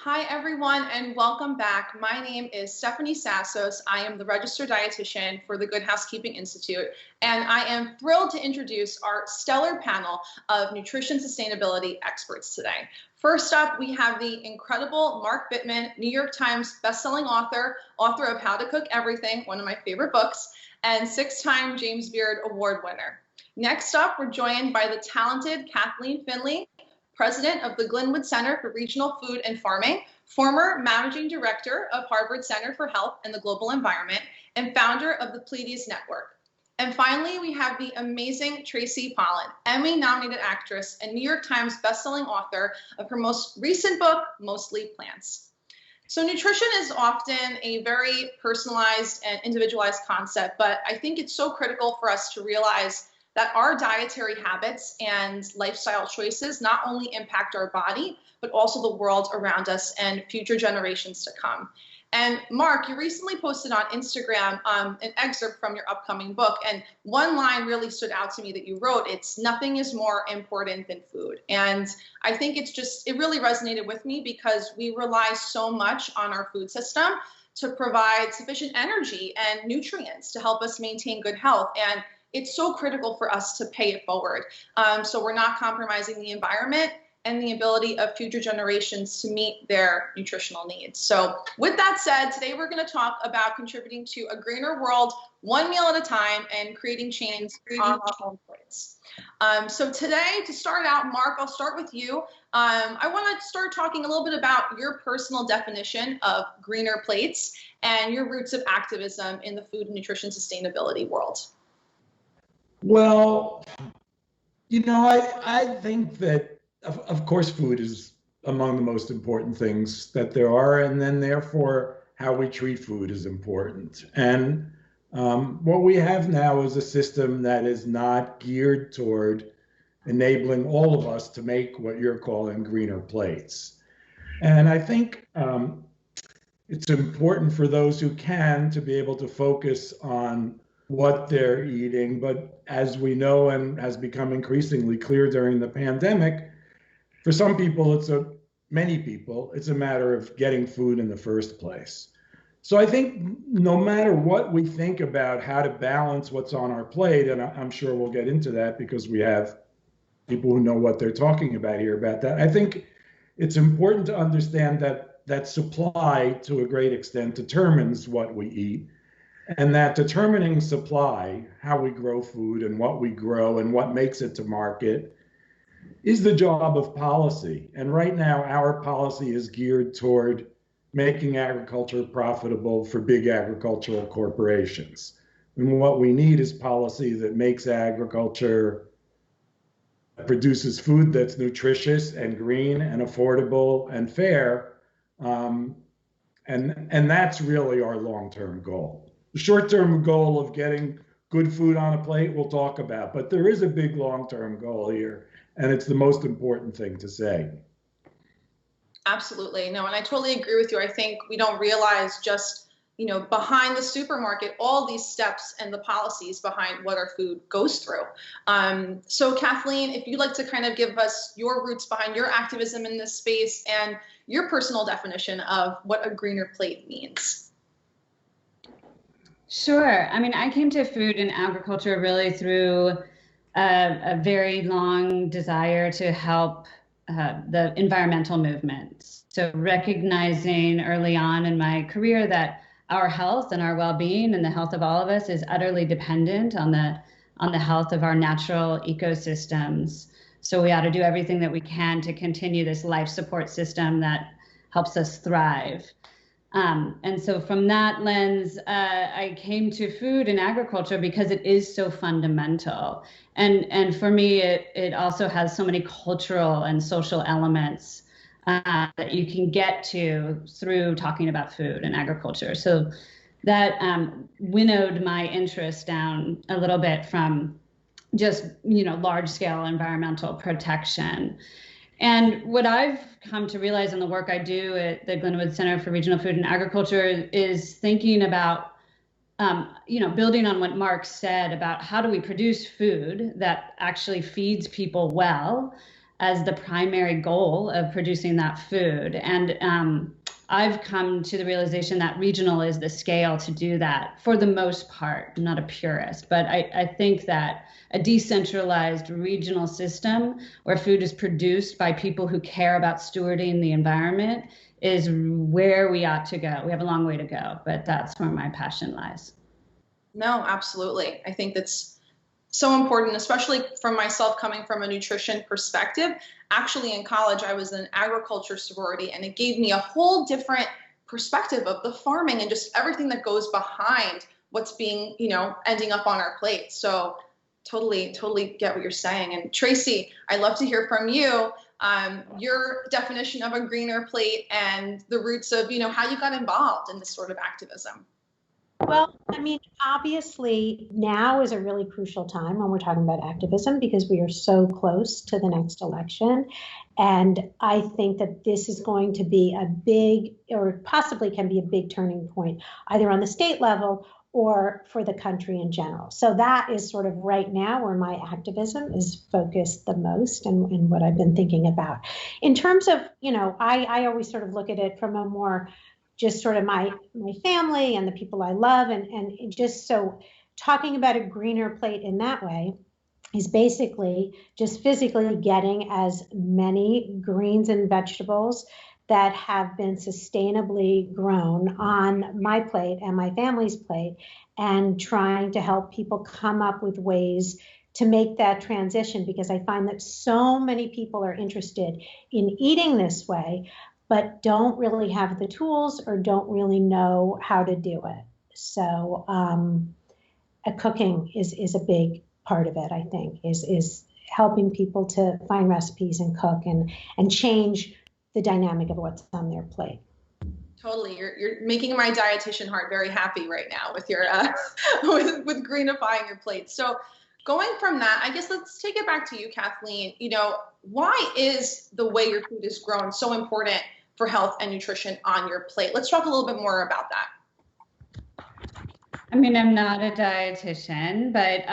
Hi, everyone, and welcome back. My name is Stefani Sassos. I am the registered dietitian for the Good Housekeeping Institute, and I am thrilled to introduce our stellar panel of nutrition sustainability experts today. First up, we have the incredible Mark Bittman, New York Times bestselling author of How to Cook Everything, one of my favorite books, and six-time James Beard Award winner. Next up, we're joined by the talented Kathleen Finlay, president of the Glenwood Center for Regional Food and Farming, former managing director of Harvard Center for Health and the Global Environment, and founder of the Pleiades Network. And finally, we have the amazing Tracy, Pollan, Emmy-nominated actress and New York Times bestselling author of her most recent book, Mostly Plants. So nutrition is often a very personalized and individualized concept, but I think it's so critical for us to realize that our dietary habits and lifestyle choices not only impact our body, but also the world around us and future generations to come. And Mark, you recently posted on Instagram an excerpt from your upcoming book, and one line really stood out to me that you wrote. It's "Nothing is more important than food." And I think it really resonated with me because we rely so much on our food system to provide sufficient energy and nutrients to help us maintain good health. And it's so critical for us to pay it forward. So we're not compromising the environment and the ability of future generations to meet their nutritional needs. So with that said, today we're going to talk about contributing to a greener world, one meal at a time, and creating change on our own plates. So today, to start out, Mark, I'll start with you. I want to start talking a little bit about your personal definition of greener plates and your roots of activism in the food and nutrition sustainability world. Well, I think that, of course, food is among the most important things that there are, and then therefore how we treat food is important. And what we have now is a system that is not geared toward enabling all of us to make what you're calling greener plates. And I think it's important for those who can to be able to focus on what they're eating. But as we know, and has become increasingly clear during the pandemic, for some people, many people, it's a matter of getting food in the first place. So I think no matter what we think about how to balance what's on our plate, and I'm sure we'll get into that because we have people who know what they're talking about here about that, I think it's important to understand that supply to a great extent determines what we eat. And that determining supply, how we grow food and what we grow and what makes it to market, is the job of policy. And right now, our policy is geared toward making agriculture profitable for big agricultural corporations. And what we need is policy that makes agriculture, produces food that's nutritious and green and affordable and fair. And that's really our long-term goal. The short-term goal of getting good food on a plate we'll talk about, but there is a big long-term goal here, and it's the most important thing to say. Absolutely. No, and I totally agree with you. I think we don't realize just, behind the supermarket, all these steps and the policies behind what our food goes through. So Kathleen, if you'd like to kind of give us your roots behind your activism in this space and your personal definition of what a greener plate means. Sure. I mean, I came to food and agriculture really through a very long desire to help the environmental movement. So recognizing early on in my career that our health and our well-being and the health of all of us is utterly dependent on the health of our natural ecosystems. So we ought to do everything that we can to continue this life support system that helps us thrive. And so from that lens, I came to food and agriculture because it is so fundamental. And for me, it also has so many cultural and social elements that you can get to through talking about food and agriculture. So that winnowed my interest down a little bit from just, large scale environmental protection. And what I've come to realize in the work I do at the Glenwood Center for Regional Food and Agriculture is thinking about, building on what Mark said about how do we produce food that actually feeds people well, as the primary goal of producing that food. And I've come to the realization that regional is the scale to do that for the most part. I'm not a purist, but I think that a decentralized regional system where food is produced by people who care about stewarding the environment is where we ought to go. We have a long way to go, but that's where my passion lies. No, absolutely. I think that's so important, especially from myself coming from a nutrition perspective. Actually, in college, I was in an agriculture sorority, and it gave me a whole different perspective of the farming and just everything that goes behind what's being, ending up on our plate. So totally get what you're saying. And Tracy, I'd love to hear from you, your definition of a greener plate and the roots of, how you got involved in this sort of activism. Well, I mean, obviously now is a really crucial time when we're talking about activism because we are so close to the next election. And I think that this is going to be a big, or possibly can be a big turning point, either on the state level or for the country in general. So that is sort of right now where my activism is focused the most and what I've been thinking about. In terms of, I always sort of look at it from a more just sort of my family and the people I love. And just so talking about a greener plate in that way is basically just physically getting as many greens and vegetables that have been sustainably grown on my plate and my family's plate, and trying to help people come up with ways to make that transition, because I find that so many people are interested in eating this way, but don't really have the tools or don't really know how to do it. So cooking is a big part of it, I think, is helping people to find recipes and cook and change the dynamic of what's on their plate. Totally. You're making my dietitian heart very happy right now with your with greenifying your plate. So going from that, I guess let's take it back to you, Kathleen. Why is the way your food is grown so important for health and nutrition on your plate? Let's talk a little bit more about that. I mean, I'm not a dietitian, but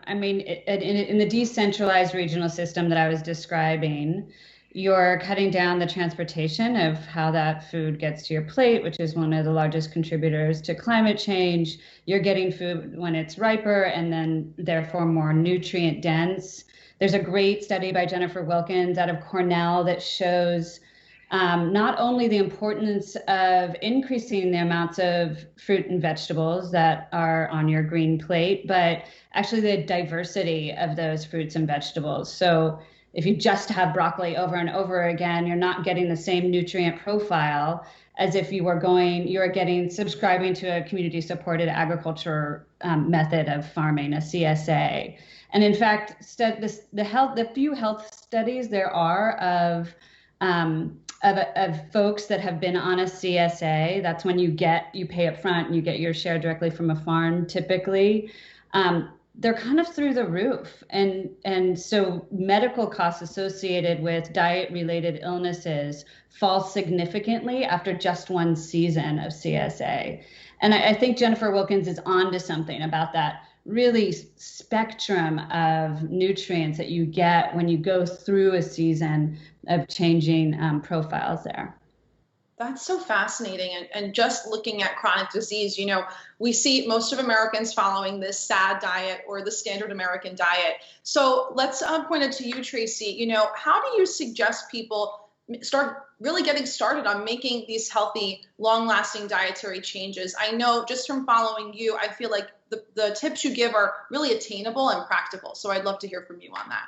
in the decentralized regional system that I was describing, you're cutting down the transportation of how that food gets to your plate, which is one of the largest contributors to climate change. You're getting food when it's riper and then therefore more nutrient dense. There's a great study by Jennifer Wilkins out of Cornell that shows not only the importance of increasing the amounts of fruit and vegetables that are on your green plate, but actually the diversity of those fruits and vegetables. So if you just have broccoli over and over again, you're not getting the same nutrient profile as if you're subscribing to a community supported agriculture method of farming, a CSA. And in fact, the few health studies there are of folks that have been on a CSA, that's when you pay up front and you get your share directly from a farm typically. They're kind of through the roof. And so medical costs associated with diet-related illnesses fall significantly after just one season of CSA. And I think Jennifer Wilkins is onto something about that really spectrum of nutrients that you get when you go through a season of changing profiles there. That's so fascinating. And just looking at chronic disease, we see most of Americans following this SAD diet or the standard American diet. So let's point it to you, Tracy. How do you suggest people start really getting started on making these healthy, long-lasting dietary changes? I know just from following you, I feel like the tips you give are really attainable and practical. So I'd love to hear from you on that.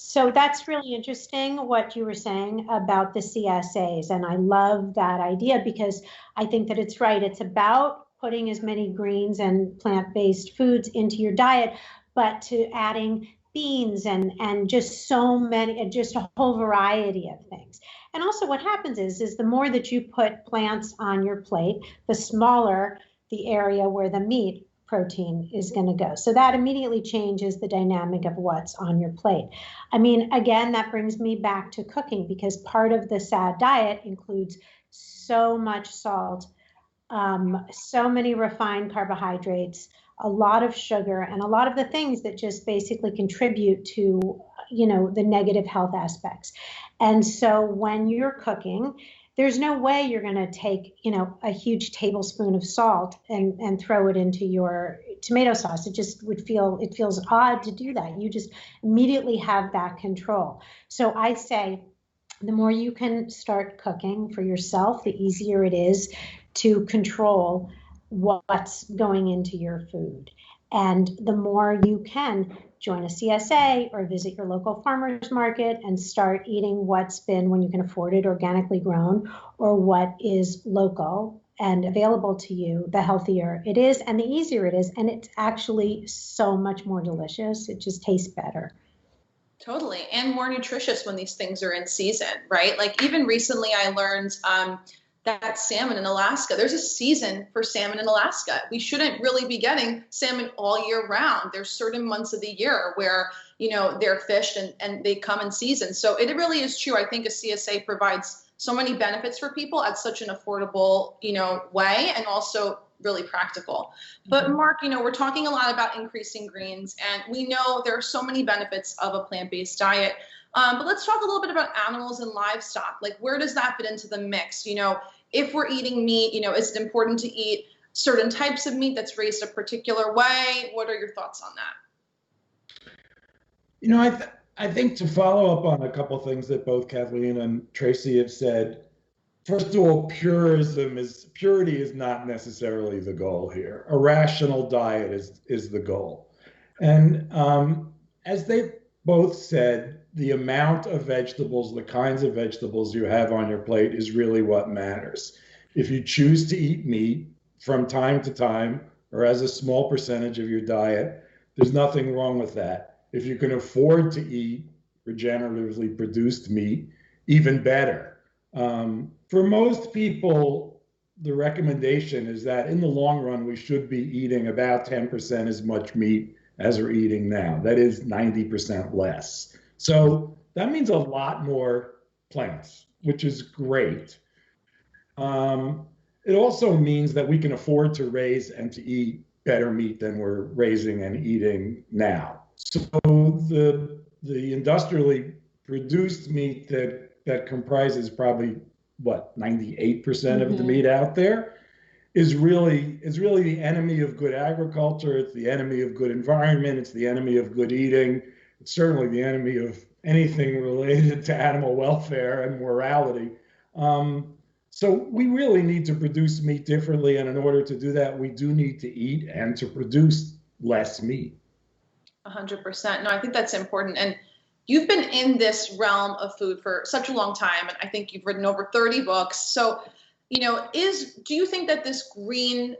So that's really interesting what you were saying about the CSAs. And I love that idea because I think that it's right. It's about putting as many greens and plant-based foods into your diet, but to adding beans and just so many, just a whole variety of things. And also what happens is the more that you put plants on your plate, the smaller the area where the meat protein is going to go. So that immediately changes the dynamic of what's on your plate. I mean, again, that brings me back to cooking because part of the SAD diet includes so much salt, so many refined carbohydrates, a lot of sugar, and a lot of the things that just basically contribute to, the negative health aspects. And so when you're cooking, there's no way you're going to take, a huge tablespoon of salt and throw it into your tomato sauce. It just it feels odd to do that. You just immediately have that control. So I say, the more you can start cooking for yourself, the easier it is to control what's going into your food. And the more you can join a CSA or visit your local farmer's market and start eating what's been, when you can afford it, organically grown, or what is local and available to you, the healthier it is and the easier it is. And it's actually so much more delicious. It just tastes better. Totally. And more nutritious when these things are in season, right? Like even recently I learned that salmon in Alaska, there's a season for salmon in Alaska. We shouldn't really be getting salmon all year round. There's certain months of the year where, they're fished and they come in season. So it really is true. I think a CSA provides so many benefits for people at such an affordable, way, and also really practical. But Mark, we're talking a lot about increasing greens, and we know there are so many benefits of a plant-based diet. But let's talk a little bit about animals and livestock. Like, where does that fit into the mix? If we're eating meat, is it important to eat certain types of meat that's raised a particular way? What are your thoughts on that? I think to follow up on a couple of things that both Kathleen and Tracy have said, first of all, purity is not necessarily the goal here. A rational diet is the goal. And as they both said, the amount of vegetables, the kinds of vegetables you have on your plate is really what matters. If you choose to eat meat from time to time or as a small percentage of your diet, there's nothing wrong with that. If you can afford to eat regeneratively produced meat, even better. For most people, the recommendation is that in the long run, we should be eating about 10% as much meat as we're eating now. That is 90% less. So that means a lot more plants, which is great. It also means that we can afford to raise and to eat better meat than we're raising and eating now. So the industrially produced meat that comprises probably 98% of the meat out there is really the enemy of good agriculture. It's the enemy of good environment. It's the enemy of good eating. It's certainly the enemy of anything related to animal welfare and morality. So we really need to produce meat differently. And in order to do that, we do need to eat and to produce less meat. 100%. No, I think that's important. And you've been in this realm of food for such a long time. And I think you've written over 30 books. So, do you think that this green,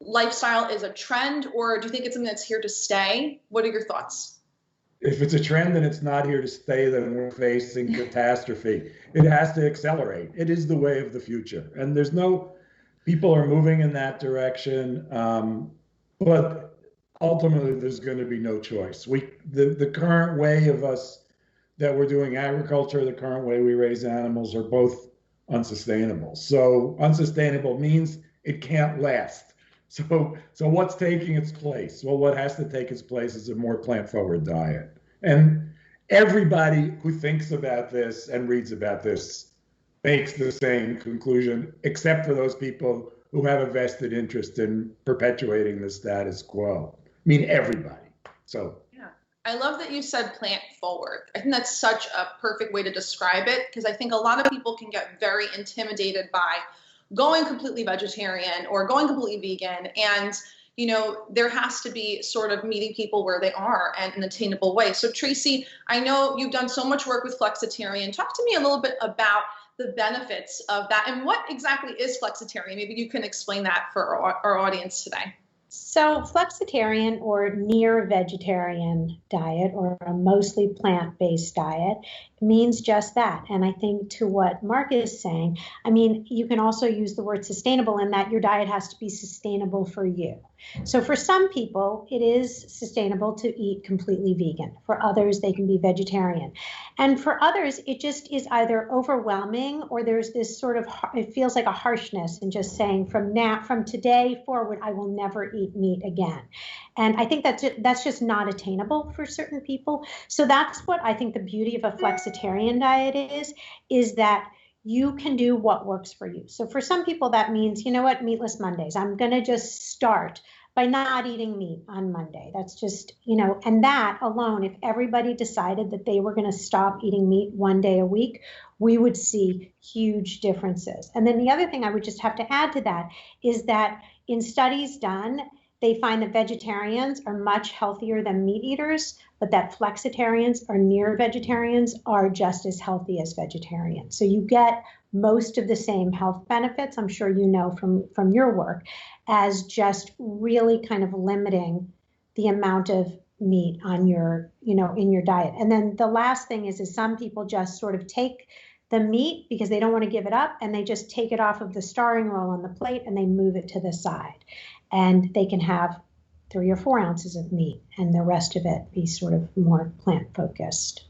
lifestyle is a trend, or do you think it's something that's here to stay? What are your thoughts? If it's a trend and it's not here to stay, then we're facing catastrophe. It has to accelerate. It is the way of the future. And people are moving in that direction. But ultimately, there's going to be no choice. The current way of us that we're doing agriculture, the current way we raise animals are both unsustainable. So unsustainable means it can't last. So what's taking its place? Well, what has to take its place is a more plant-forward diet. And everybody who thinks about this and reads about this makes the same conclusion, except for those people who have a vested interest in perpetuating the status quo. I mean, everybody. So yeah, I love that you said plant forward. I think that's such a perfect way to describe it, because I think a lot of people can get very intimidated by going completely vegetarian or going completely vegan. And, there has to be sort of meeting people where they are and in an attainable way. So Tracy, I know you've done so much work with flexitarian. Talk to me a little bit about the benefits of that and what exactly is flexitarian. Maybe you can explain that for our audience today. So flexitarian or near vegetarian diet, or a mostly plant-based diet, means just that. And I think to what Mark is saying, you can also use the word sustainable in that your diet has to be sustainable for you. So for some people, it is sustainable to eat completely vegan. For others, they can be vegetarian. And for others, it just is either overwhelming or there's this sort of, it feels like a harshness in just saying from today forward, I will never eat meat again. And I think that's just not attainable for certain people. So that's what I think the beauty of a flexitarian diet is that you can do what works for you. So for some people, that means, you know what, meatless Mondays. I'm going to just start by not eating meat on Monday. That's just, and that alone, if everybody decided that they were going to stop eating meat one day a week, we would see huge differences. And then the other thing I would just have to add to that is that in studies done, they find that vegetarians are much healthier than meat eaters, but that flexitarians or near vegetarians are just as healthy as vegetarians. So you get most of the same health benefits, I'm sure you know from your work, as just really kind of limiting the amount of meat on your, in your diet. And then the last thing is some people just sort of take the meat because they don't want to give it up, and they just take it off of the starring roll on the plate and they move it to the side. And they can have 3 or 4 ounces of meat and the rest of it be sort of more plant focused.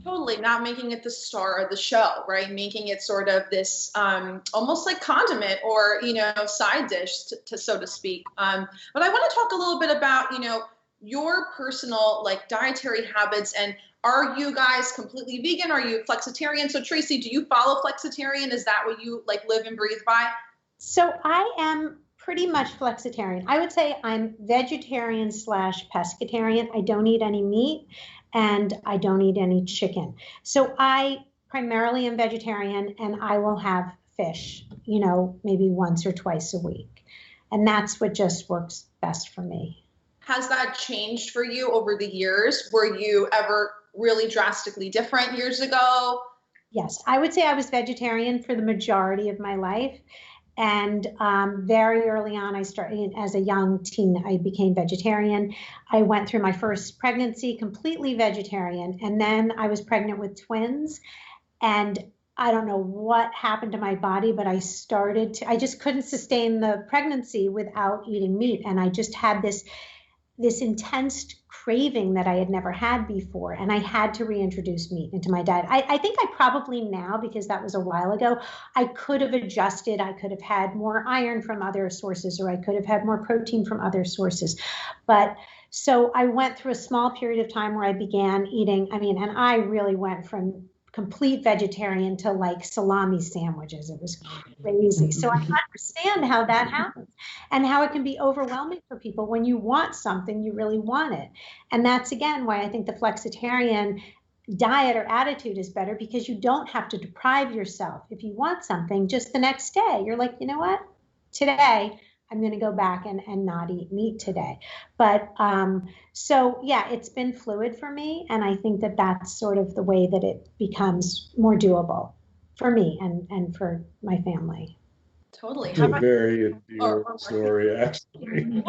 Totally, not making it the star of the show, right? Making it sort of this almost like condiment or, side dish, so to speak. But I want to talk a little bit about, your personal like dietary habits, and are you guys completely vegan? Are you flexitarian? So Tracy, do you follow flexitarian? Is that what you like live and breathe by? So I am pretty much flexitarian. I would say I'm vegetarian / pescatarian. I don't eat any meat and I don't eat any chicken. So I primarily am vegetarian, and I will have fish, maybe once or twice a week. And that's what just works best for me. Has that changed for you over the years? Were you ever really drastically different years ago? Yes, I would say I was vegetarian for the majority of my life. And very early on, I started as a young teen, I became vegetarian. I went through my first pregnancy completely vegetarian. And then I was pregnant with twins. And I don't know what happened to my body, but I just couldn't sustain the pregnancy without eating meat. And I just had this intense craving that I had never had before. And I had to reintroduce meat into my diet. I think I probably now, because that was a while ago, I could have adjusted. I could have had more iron from other sources, or I could have had more protein from other sources. But so I went through a small period of time where I began eating, and I really went from complete vegetarian to like salami sandwiches. It was crazy. So I understand how that happens and how it can be overwhelming for people. When you want something, you really want it. And that's, again, why I think the flexitarian diet or attitude is better, because you don't have to deprive yourself. If you want something, just the next day, you're like, you know what, today I'm going to go back and not eat meat today. But so, yeah, it's been fluid for me. And I think that that's sort of the way that it becomes more doable for me and for my family. Totally. It's a very adorable story, actually.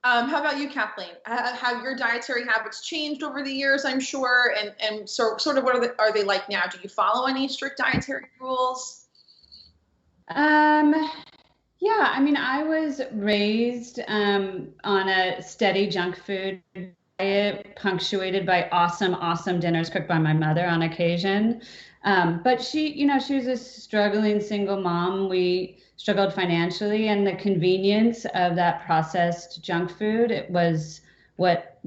How about you, Kathleen? Have your dietary habits changed over the years, I'm sure? And so sort of what are they like now? Do you follow any strict dietary rules? Yeah, I was raised on a steady junk food diet, punctuated by awesome dinners cooked by my mother on occasion. But she was a struggling single mom. We struggled financially, and the convenience of that processed junk food, it was what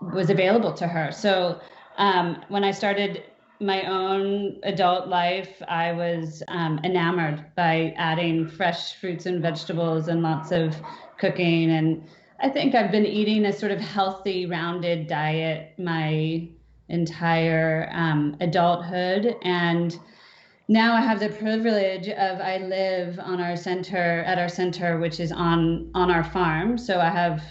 was available to her. So when I started my own adult life, I was enamored by adding fresh fruits and vegetables and lots of cooking. And I think I've been eating a sort of healthy, rounded diet my entire adulthood. And now I have the privilege of, I live at our center, which is on our farm. So I have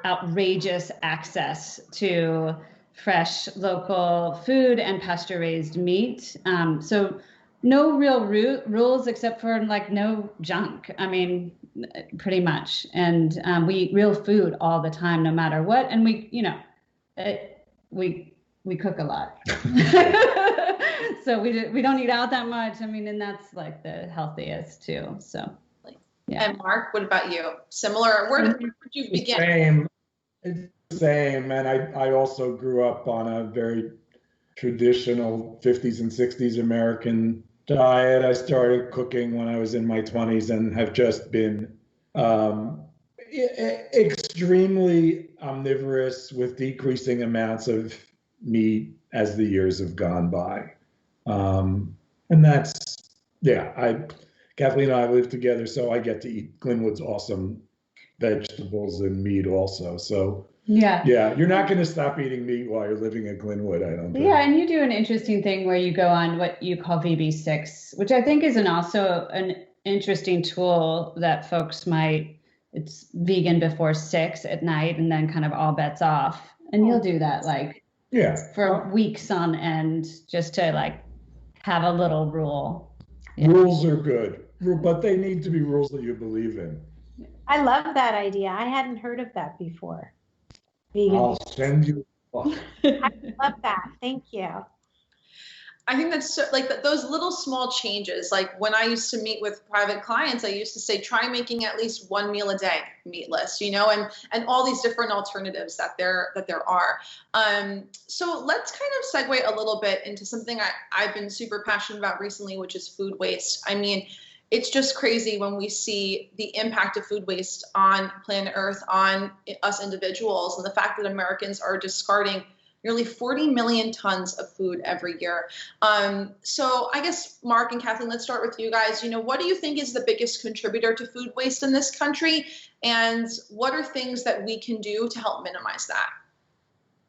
outrageous access to fresh local food and pasture raised meat. So no real rules except for like no junk. Pretty much. And we eat real food all the time, no matter what. And we we cook a lot. So we don't eat out that much. I mean, and that's like the healthiest too. So, yeah. And Mark, what about you? Similar? Where did you begin? Same. It's the same. And I also grew up on a very traditional 50s and 60s American diet. I started cooking when I was in my 20s and have just been extremely omnivorous with decreasing amounts of meat as the years have gone by. And that's, Kathleen and I live together, so I get to eat Glenwood's awesome vegetables and meat also. So yeah, you're not going to stop eating meat while you're living at Glenwood, I don't think. Yeah, and you do an interesting thing where you go on what you call VB6, which I think is also an interesting tool that folks might, it's vegan before 6 at night and then kind of all bets off. And you'll do that for weeks on end just to like have a little rule. Rules are good, but they need to be rules that you believe in. I love that idea. I hadn't heard of that before. Vegan. I'll send you. I love that. Thank you. I think that's so, like those little small changes. Like when I used to meet with private clients, I used to say, try making at least one meal a day meatless, and all these different alternatives that there are. So let's kind of segue a little bit into something I've been super passionate about recently, which is food waste. I mean, it's just crazy when we see the impact of food waste on planet Earth, on us individuals, and the fact that Americans are discarding nearly 40 million tons of food every year. So I guess, Mark and Kathleen, let's start with you guys. What do you think is the biggest contributor to food waste in this country? And what are things that we can do to help minimize that?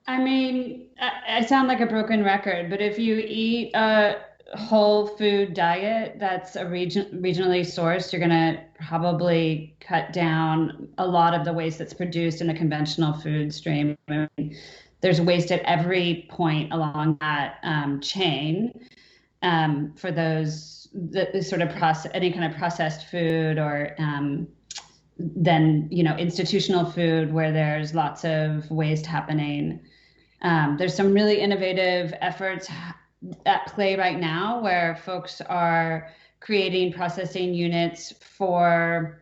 I mean, I sound like a broken record, but if you eat a whole food diet that's regionally sourced, you're going to probably cut down a lot of the waste that's produced in the conventional food stream. I mean, there's waste at every point along that chain for those the sort of any kind of processed food or then institutional food where there's lots of waste happening. There's some really innovative efforts at play right now where folks are creating processing units for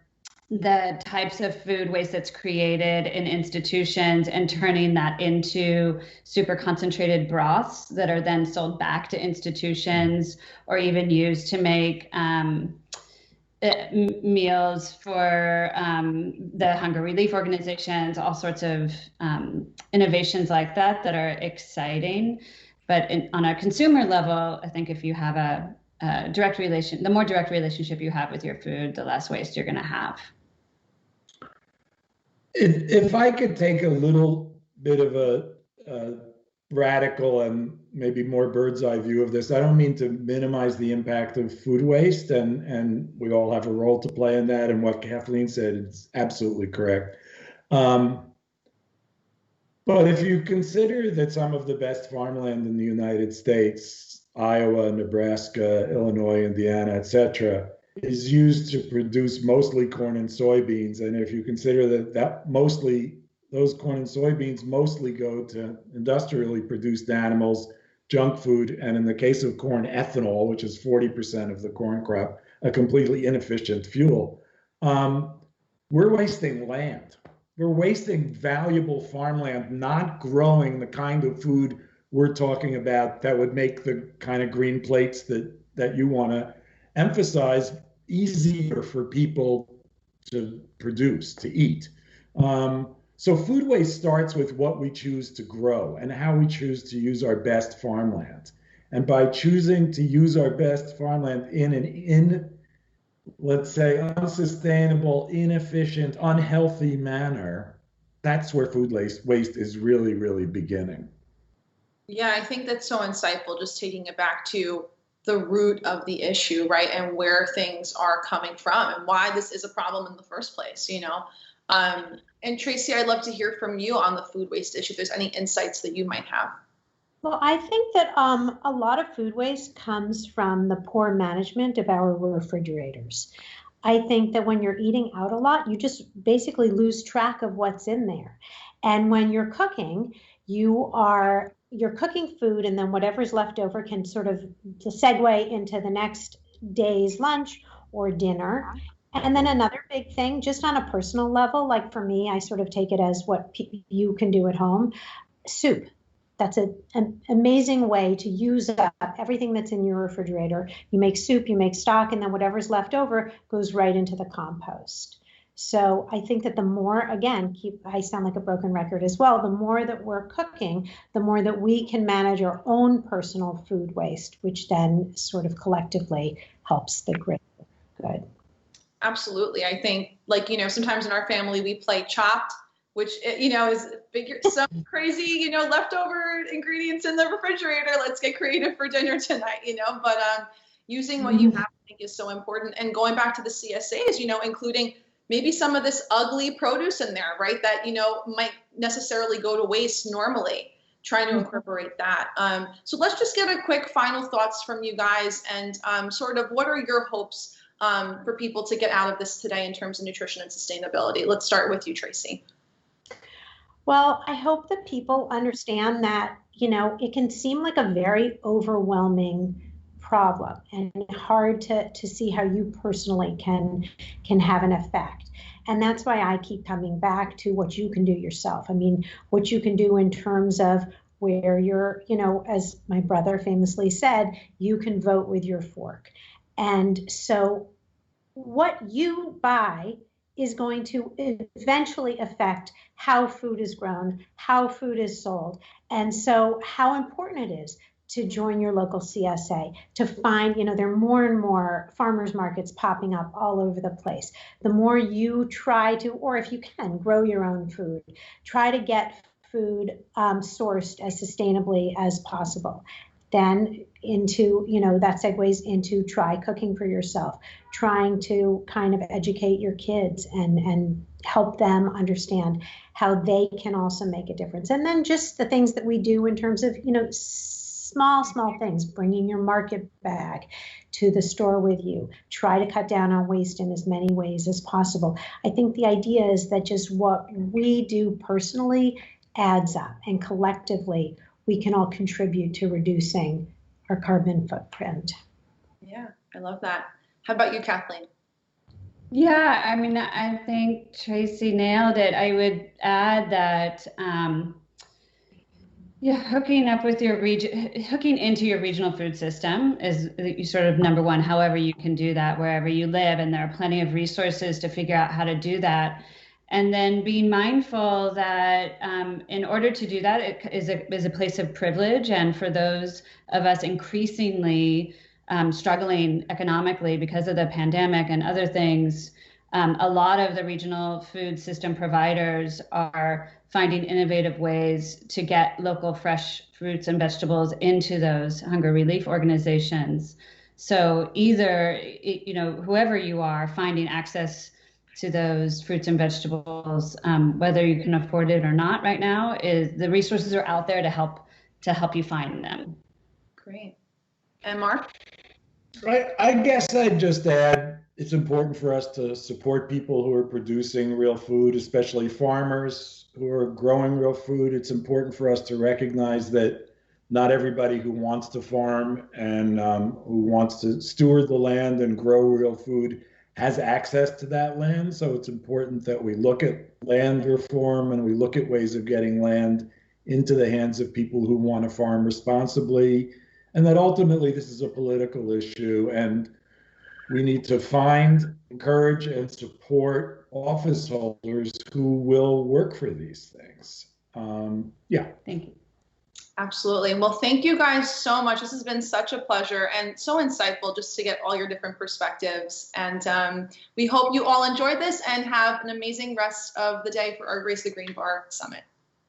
the types of food waste that's created in institutions and turning that into super concentrated broths that are then sold back to institutions or even used to make meals for the hunger relief organizations, all sorts of innovations like that are exciting. But on a consumer level, I think if you have a the more direct relationship you have with your food, the less waste you're going to have. If I could take a little bit of a radical and maybe more bird's eye view of this, I don't mean to minimize the impact of food waste, and we all have a role to play in that. And what Kathleen said is absolutely correct. But if you consider that some of the best farmland in the United States, Iowa, Nebraska, Illinois, Indiana, etc., is used to produce mostly corn and soybeans, and if you consider that mostly those corn and soybeans mostly go to industrially produced animals, junk food, and in the case of corn, ethanol, which is 40% of the corn crop, a completely inefficient fuel, we're wasting land. We're wasting valuable farmland, not growing the kind of food we're talking about that would make the kind of green plates that you want to emphasize easier for people to produce, to eat. So food waste starts with what we choose to grow and how we choose to use our best farmland. And by choosing to use our best farmland in let's say, unsustainable, inefficient, unhealthy manner, that's where food waste is really, really beginning. Yeah, I think that's so insightful, just taking it back to the root of the issue, right? And where things are coming from and why this is a problem in the first place, And Tracy, I'd love to hear from you on the food waste issue, if there's any insights that you might have. Well, I think that a lot of food waste comes from the poor management of our refrigerators. I think that when you're eating out a lot, you just basically lose track of what's in there. And when you're cooking, you are you're cooking food, and then whatever's left over can sort of segue into the next day's lunch or dinner. And then another big thing, just on a personal level, like for me, I sort of take it as what you can do at home. Soup. That's an amazing way to use up everything that's in your refrigerator. You make soup, you make stock, and then whatever's left over goes right into the compost. So I think that the more, again, I sound like a broken record as well, the more that we're cooking, the more that we can manage our own personal food waste, which then sort of collectively helps the greater good. Absolutely. I think, like, sometimes in our family we play Chopped, which, is some crazy, leftover ingredients in the refrigerator. Let's get creative for dinner tonight, but using what you have, I think, is so important. And going back to the CSAs, including maybe some of this ugly produce in there, right? That, might necessarily go to waste normally, trying to incorporate that. So let's just get a quick final thoughts from you guys, and sort of what are your hopes for people to get out of this today in terms of nutrition and sustainability? Let's start with you, Tracy. Well, I hope that people understand that, it can seem like a very overwhelming problem and hard to see how you personally can have an effect. And that's why I keep coming back to what you can do yourself. I mean, what you can do in terms of where you're, as my brother famously said, you can vote with your fork. And so what you buy is going to eventually affect how food is grown, how food is sold. And so how important it is to join your local CSA, to find, there are more and more farmers markets popping up all over the place. The more you try to, or if you can, grow your own food, try to get food sourced as sustainably as possible. Then into, that segues into try cooking for yourself, trying to kind of educate your kids and help them understand how they can also make a difference. And then just the things that we do in terms of, small things, bringing your market bag to the store with you, try to cut down on waste in as many ways as possible. I think the idea is that just what we do personally adds up, and collectively we can all contribute to reducing our carbon footprint. Yeah, I love that. How about you, Kathleen? Yeah, I mean, I think Tracy nailed it. I would add that, hooking into your regional food system is sort of number one, however you can do that wherever you live. And there are plenty of resources to figure out how to do that. And then being mindful that in order to do that, it is a place of privilege. And for those of us increasingly struggling economically because of the pandemic and other things, a lot of the regional food system providers are finding innovative ways to get local fresh fruits and vegetables into those hunger relief organizations. So either, whoever you are, finding access to those fruits and vegetables, whether you can afford it or not right now, is the resources are out there to help you find them. Great. And Mark? I guess I'd just add, it's important for us to support people who are producing real food, especially farmers who are growing real food. It's important for us to recognize that not everybody who wants to farm and who wants to steward the land and grow real food has access to that land. So it's important that we look at land reform and we look at ways of getting land into the hands of people who want to farm responsibly. And that ultimately this is a political issue, and we need to find, encourage, and support office holders who will work for these things. Thank you. Absolutely. Well, thank you guys so much. This has been such a pleasure and so insightful just to get all your different perspectives. And we hope you all enjoyed this and have an amazing rest of the day for our Grace the Green Bar Summit.